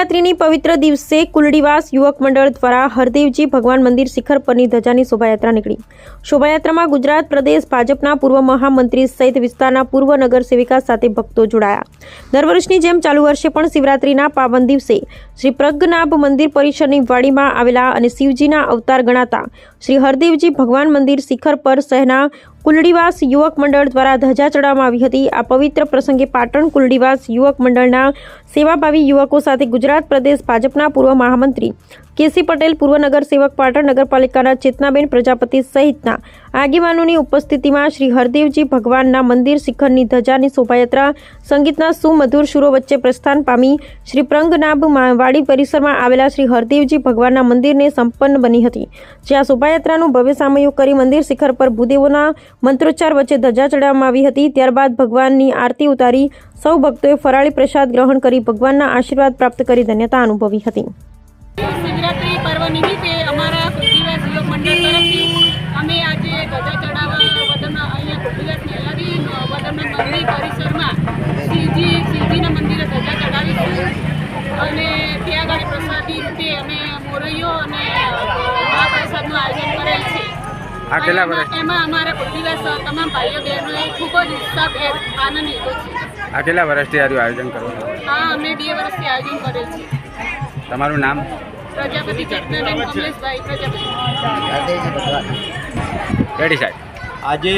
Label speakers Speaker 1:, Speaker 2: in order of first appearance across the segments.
Speaker 1: શિવરાત્રિની પવિત્ર દિવસે કુલડીવાસ યુવક મંડળ દ્વારા હરદેવજી ભગવાન મંદિર શિખર પરની ધજાની શોભાયાત્રા નીકળી। શોભાયાત્રામાં ગુજરાત પ્રદેશ ભાજપના પૂર્વ મહામંત્રી સહિત વિસ્તારના પૂર્વ નગર સેવિકા સાથે ભક્તો જોડાયા। દર વર્ષની જેમ ચાલુ વર્ષે પણ શિવરાત્રિના પાવન દિવસે શ્રી પ્રજ્ઞનાભ મંદિર પરિસરની વાડીમાં આવેલા અને શિવજીના અવતાર ગણાતા શ્રી હરદેવજી ભગવાન મંદિર શિખર પર શહેરના કુલડીવાસ યુવક મંડળ દ્વારા ધજા ચડાવવામાં આવી હતી। આ પવિત્ર પ્રસંગે પાટણ કુલડીવાસ યુવક મંડળના સેવાભાવી યુવકો સાથે ગુજરાત પ્રદેશ ભાજપના પૂર્વ મહામંત્રી કેસી પટેલ, પૂર્વ નગર સેવક પાટણ નગરપાલિકાના ચેતનાબેન પ્રજાપતિ સહિતના આગેવાનોની ઉપસ્થિતિમાં શ્રી હરદેવજી ભગવાનના મંદિર શિખરની ધજાની શોભાયાત્રા સંગીતના સુમધુર સુરો વચ્ચે પ્રસ્થાન પામી શ્રી પ્રજ્ઞનાભ વાડી પરિસરમાં આવેલા શ્રી હરદેવજી ભગવાનના મંદિરને સંપન્ન બની હતી, જ્યાં શોભાયાત્રાનું ભવ્ય સામયું કરી મંદિર શિખર પર ભૂદેવોના મંત્રોચ્ચાર વચ્ચે ધજા ચડાવવામાં આવી હતી। ત્યારબાદ ભગવાનની આરતી ઉતારી સૌ ભક્તોએ ફરાળી પ્રસાદ ગ્રહણ કરી ભગવાનના આશીર્વાદ પ્રાપ્ત કરી ધન્યતા અનુભવી હતી।
Speaker 2: શિવરાત્રી પર્વ નિમિત્તે અમારા કુલડીવાસ યુવક મંડળ તરફથી અમે આજે ધજા ચડાવવા વડના અહીંયા કુલડીવાસ મેલાડી વડના મંદિર પરિસરમાં શિવજીના મંદિરે ધજા ચડાવીશું અને ત્યાં આગળ પ્રસાદી રૂપે અમે મોરૈયો અને મહાપ્રસાદનું આયોજન કરેલ છે। એમાં અમારા કુલડીવાસ તમામ ભાઈઓ બહેનોએ ખૂબ જ ઉત્સાહભેર આનંદ લીધો છે।
Speaker 3: આ કેટલા વર્ષથી આયોજન કરવાનું?
Speaker 2: હા, અમે 2 વર્ષથી આયોજન કરેલ છે।
Speaker 3: તમારું નામ?
Speaker 2: પ્રજાપતિ ચેતનાબેન કમલેશભાઈ પ્રજાપતિ।
Speaker 3: રેડી સાહેબ,
Speaker 4: આજે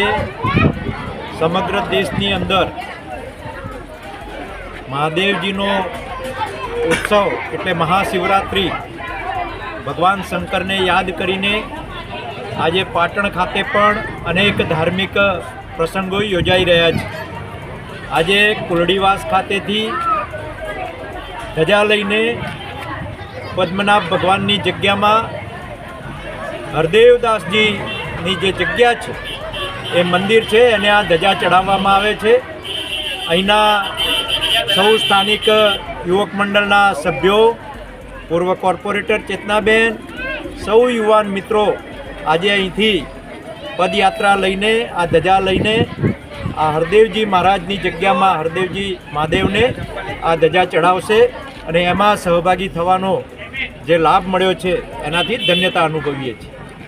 Speaker 4: સમગ્ર દેશની અંદર મહાદેવજીનો ઉત્સવ એટલે મહાશિવરાત્રિ ભગવાન શંકરને યાદ કરીને આજે પાટણ ખાતે પણ અનેક ધાર્મિક પ્રસંગો યોજાઈ રહ્યા છે। આજે કુલડીવાસ ખાતેથી ધજા લઈને પદ્મનાભ ભગવાનની જગ્યામાં હરદેવદાસજીની જે જગ્યા છે એ મંદિર છે અને આ ધજા ચડાવવામાં આવે છે। અહીંના સૌ સ્થાનિક યુવક મંડળના સભ્યો, પૂર્વ કોર્પોરેટર ચેતનાબેન, સૌ યુવાન મિત્રો આજે અહીંથી પદયાત્રા લઈને આ ધજા લઈને આ હરદેવજી મહારાજની જગ્યામાં હરદેવજી મહાદેવને આ ધજા ચડાવશે અને એમાં સહભાગી થવાનો જે લાભ મળ્યો છે એનાથી ધન્યતા અનુભવીએ છીએ।